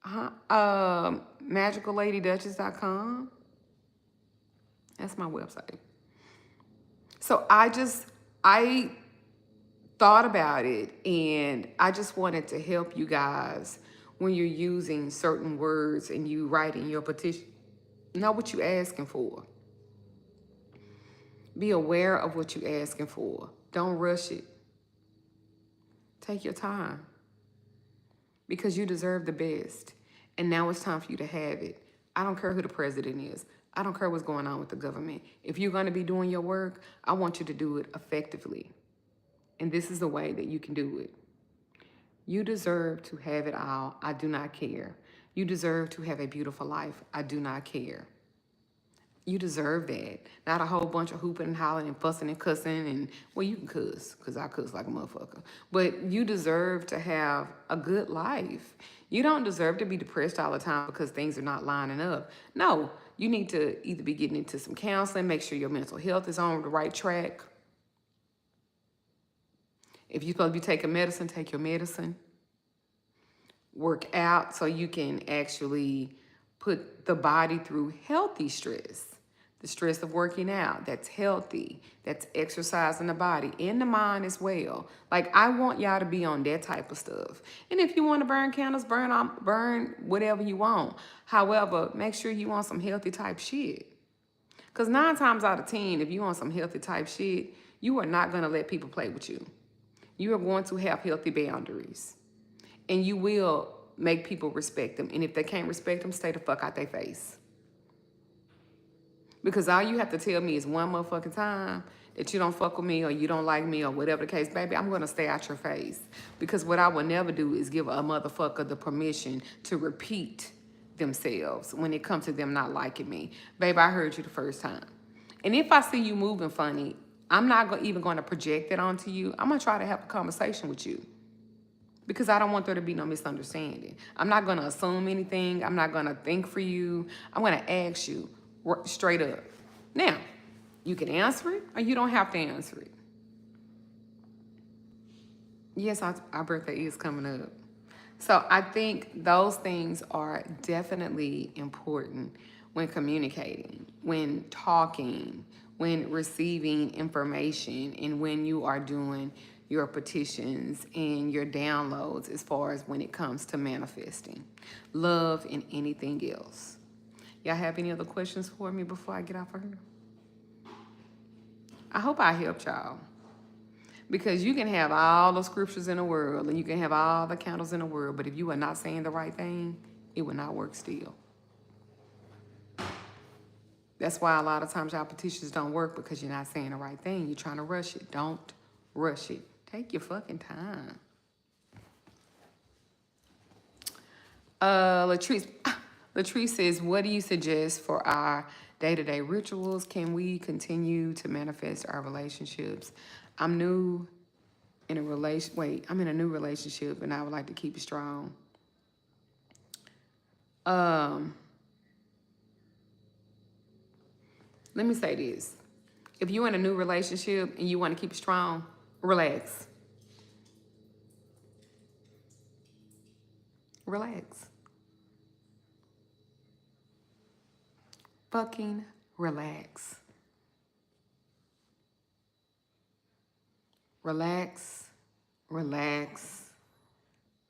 Speaker 1: Magickal That's my website. So I thought about it, and I just wanted to help you guys when you're using certain words and you write in your petition. Know what you're asking for. Be aware of what you're asking for. Don't rush it. Take your time. Because you deserve the best. And now it's time for you to have it. I don't care who the president is. I don't care what's going on with the government. If you're going to be doing your work, I want you to do it effectively. And this is the way that you can do it. You deserve to have it all. I do not care. You deserve to have a beautiful life. I do not care. You deserve that. Not a whole bunch of hooping and hollering and fussing and cussing. And, well, you can cuss, because I cuss like a motherfucker. But you deserve to have a good life. You don't deserve to be depressed all the time because things are not lining up. No, you need to either be getting into some counseling, make sure your mental health is on the right track. If you're supposed to be taking medicine, take your medicine. Work out so you can actually put the body through healthy stress. The stress of working out, that's healthy. That's exercising the body and the mind as well. Like, I want y'all to be on that type of stuff. And if you want to burn candles, burn whatever you want. However, make sure you want some healthy type shit. Because 9 times out of 10, if you want some healthy type shit, you are not going to let people play with you. You are going to have healthy boundaries. And you will make people respect them. And if they can't respect them, stay the fuck out their face. Because all you have to tell me is one motherfucking time that you don't fuck with me or you don't like me or whatever the case, baby, I'm going to stay out your face. Because what I will never do is give a motherfucker the permission to repeat themselves when it comes to them not liking me. Baby, I heard you the first time. And if I see you moving funny, I'm not even going to project it onto you. I'm going to try to have a conversation with you. Because I don't want there to be no misunderstanding. I'm not going to assume anything. I'm not going to think for you. I'm going to ask you straight up. Now, you can answer it or you don't have to answer it. Yes, our birthday is coming up. So I think those things are definitely important when communicating, when talking, when receiving information, and when you are doing your petitions and your downloads as far as when it comes to manifesting love and anything else. Y'all have any other questions for me before I get off of here? I hope I helped y'all. Because you can have all the scriptures in the world and you can have all the candles in the world, but if you are not saying the right thing, it will not work still. That's why a lot of times y'all petitions don't work, because you're not saying the right thing. You're trying to rush it. Don't rush it. Take your fucking time. Latrice says, what do you suggest for our day-to-day rituals? Can we continue to manifest our relationships? I'm in a new relationship and I would like to keep it strong. Let me say this. If you're in a new relationship and you want to keep it strong, relax. Relax. Fucking relax. Relax, relax,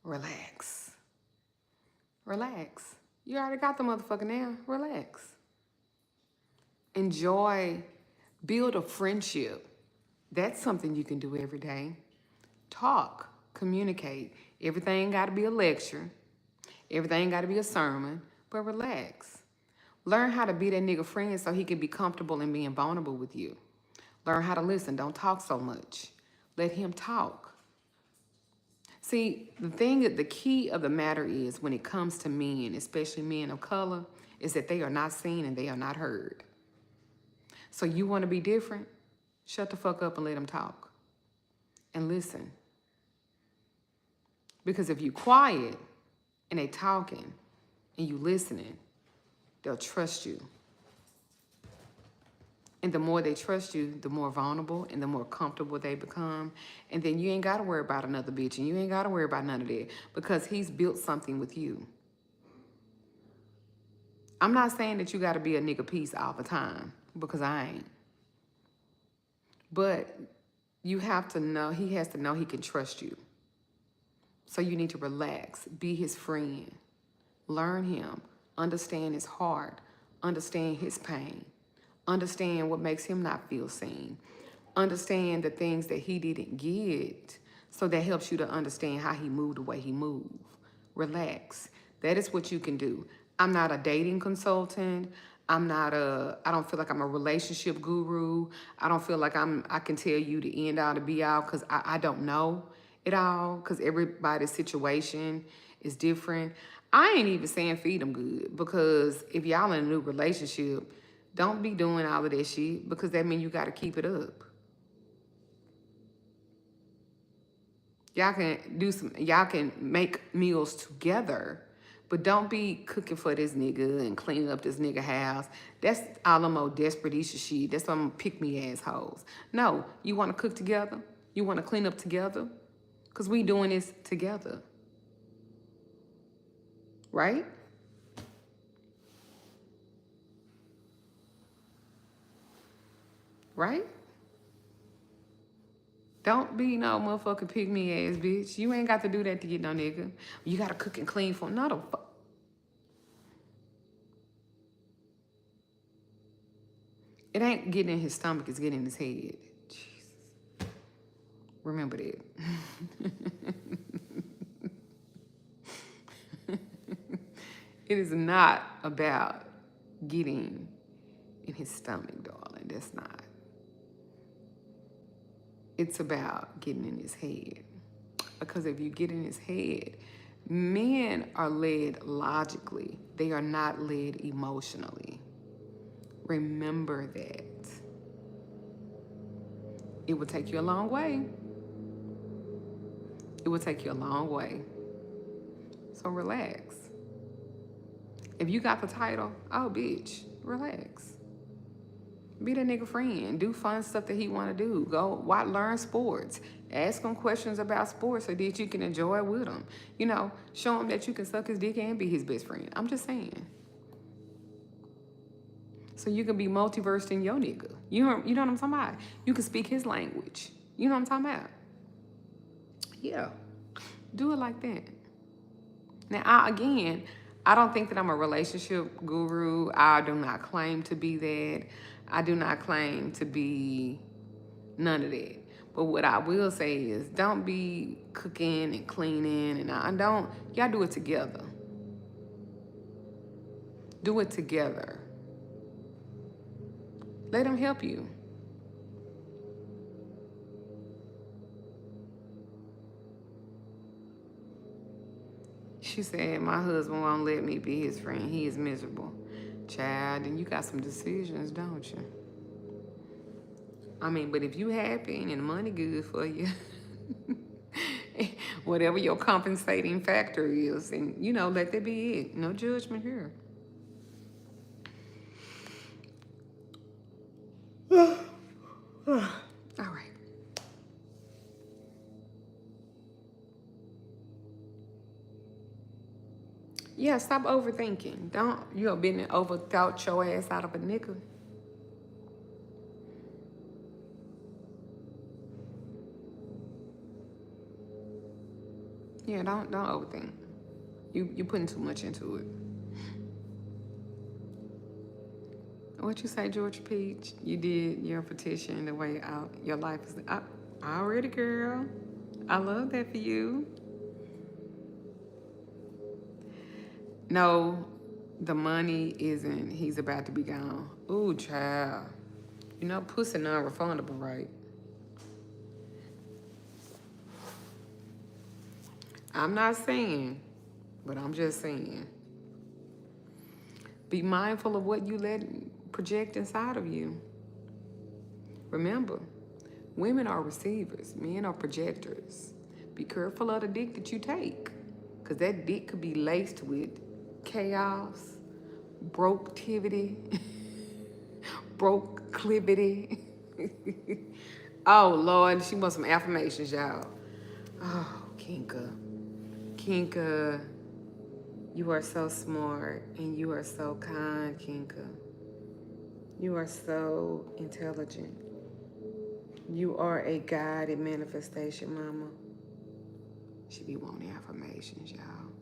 Speaker 1: relax. Relax. You already got the motherfucker now. Relax. Enjoy. Build a friendship. That's something you can do every day. Talk. Communicate. Everything got to be a lecture. Everything got to be a sermon. But relax. Learn how to be that nigga friend so he can be comfortable in being vulnerable with you. Learn how to listen. Don't talk so much. Let him talk. See, the key of the matter is when it comes to men, especially men of color, is that they are not seen and they are not heard. So you want to be different? Shut the fuck up and let them talk. And listen. Because if you quiet and they talking and you listening, they'll trust you. And the more they trust you, the more vulnerable and the more comfortable they become. And then you ain't got to worry about another bitch and you ain't got to worry about none of that because he's built something with you. I'm not saying that you got to be a nigga piece all the time because I ain't. But you have to know, he has to know he can trust you. So you need to relax, be his friend, learn him, understand his heart, understand his pain. Understand what makes him not feel seen. Understand the things that he didn't get. So that helps you to understand how he moved the way he moved. Relax. That is what you can do. I'm not a dating consultant. I don't feel like I'm a relationship guru. I don't feel like I can tell you the end all to be all because I don't know it all because everybody's situation is different. I ain't even saying feed them good because if y'all in a new relationship, don't be doing all of that shit because that means you got to keep it up. Y'all can make meals together, but don't be cooking for this nigga and cleaning up this nigga house. That's all them old desperate-isha shit. That's some pick-me assholes. No, you want to cook together? You want to clean up together? Because we doing this together. Right? Right? Don't be no motherfucking pick-me ass bitch. You ain't got to do that to get no nigga. You got to cook and clean for no the fuck. It ain't getting in his stomach, it's getting in his head. Jesus. Remember that. It is not about getting in his stomach, darling. That's not. It's about getting in his head. Because if you get in his head, men are led logically. They are not led emotionally. Remember that. It will take you a long way. It will take you a long way. So relax. If you got the title, oh bitch, relax. Be that nigga friend. Do fun stuff that he want to do. Go learn sports. Ask him questions about sports so that you can enjoy it with him. You know, show him that you can suck his dick and be his best friend. I'm just saying. So you can be multiversed in your nigga. You know what I'm talking about? You can speak his language. You know what I'm talking about? Yeah. Do it like that. Now, I don't think that I'm a relationship guru. I do not claim to be that. I do not claim to be none of that. But what I will say is don't be cooking and cleaning and y'all do it together. Do it together. Let him help you. She said, my husband won't let me be his friend. He is miserable. Child, and you got some decisions, don't you? I mean, but if you happy and the money good for you, whatever your compensating factor is, and, let that be it. No judgment here. All right. Yeah, stop overthinking. You been overthought your ass out of a nigga. Yeah, don't overthink. You putting too much into it. What you say, Georgia Peach? You did your petition the way out. Your life is already, girl. I love that for you. No, the money isn't. He's about to be gone. Ooh, child. Pussy non-refundable, right? I'm not saying, but I'm just saying. Be mindful of what you let project inside of you. Remember, women are receivers, men are projectors. Be careful of the dick that you take, because that dick could be laced with chaos, broke-tivity, broke-clivity. Oh, Lord, she wants some affirmations, y'all. Oh, Kinka. Kinka, you are so smart and you are so kind, Kinka. You are so intelligent. You are a guided manifestation, mama. She be wanting affirmations, y'all.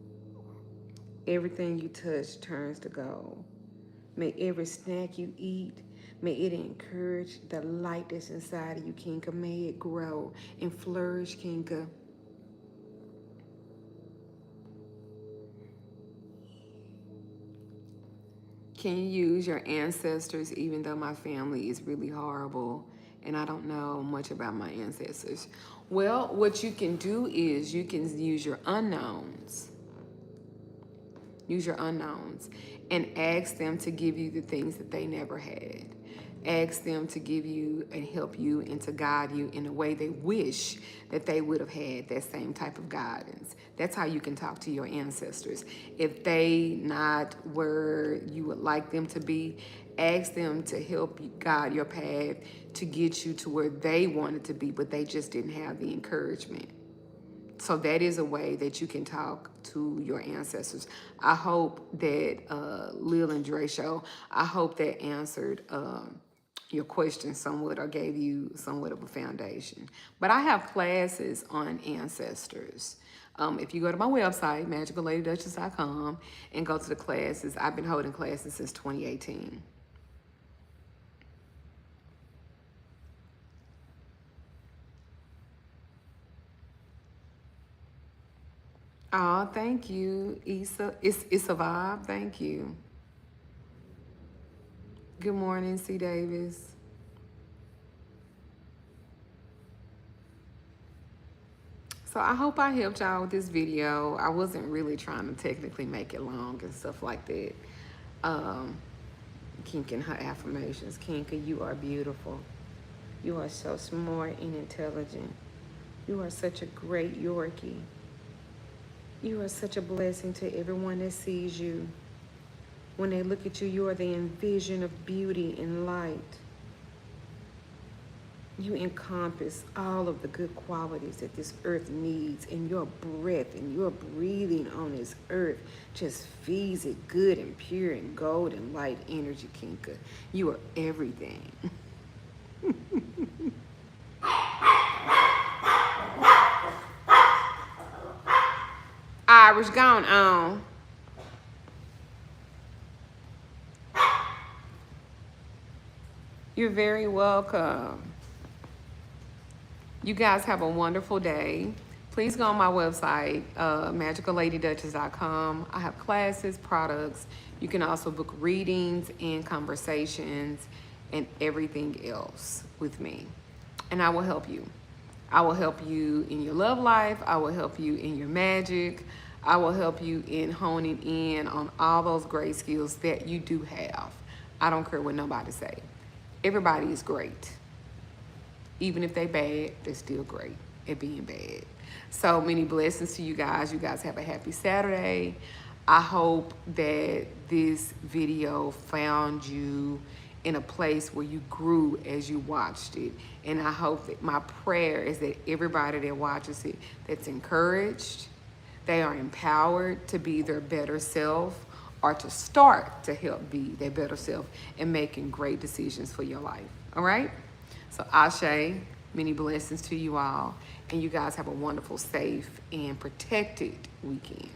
Speaker 1: Everything you touch turns to gold. May every snack you eat, may it encourage the light that's inside of you, Kinka. May it grow and flourish, Kinka. Can you use your ancestors even though my family is really horrible and I don't know much about my ancestors? Well, what you can do is you can use your unknowns. Use your unknowns and ask them to give you the things that they never had. Ask them to give you and help you and to guide you in a way they wish that they would have had that same type of guidance. That's how you can talk to your ancestors. If they not where you would like them to be, ask them to help you guide your path to get you to where they wanted to be, but they just didn't have the encouragement. So that is a way that you can talk to your ancestors. I hope that Lil and Dre show, I hope that answered your question somewhat or gave you somewhat of a foundation. But I have classes on ancestors. If you go to my website, MagicalLadyDuchess.com, and go to the classes, I've been holding classes since 2018. Oh, thank you, Issa. It's a vibe. Thank you. Good morning, C. Davis. So I hope I helped y'all with this video. I wasn't really trying to technically make it long and stuff like that. Kinka and her affirmations. Kinka, you are beautiful. You are so smart and intelligent. You are such a great Yorkie. You are such a blessing to everyone that sees you. When they look at you, you are the envision of beauty and light. You encompass all of the good qualities that this earth needs, and your breath and your breathing on this earth just feeds it good and pure and gold and light energy, Kinka. You are everything. Irish, gone on. You're very welcome. You guys have a wonderful day. Please go on my website, MagicalLadyDuchess.com. I have classes, products. You can also book readings and conversations and everything else with me. And I will help you. I will help you in your love life. I will help you in your magic. I will help you in honing in on all those great skills that you do have. I don't care what nobody say. Everybody is great. Even if they bad, they're still great at being bad. So many blessings to you guys. You guys have a happy Saturday. I hope that this video found you in a place where you grew as you watched it. And I hope that my prayer is that everybody that watches it, that's encouraged, they are empowered to be their better self or to start to help be their better self and making great decisions for your life. All right? So Ashe, many blessings to you all. And you guys have a wonderful, safe, and protected weekend.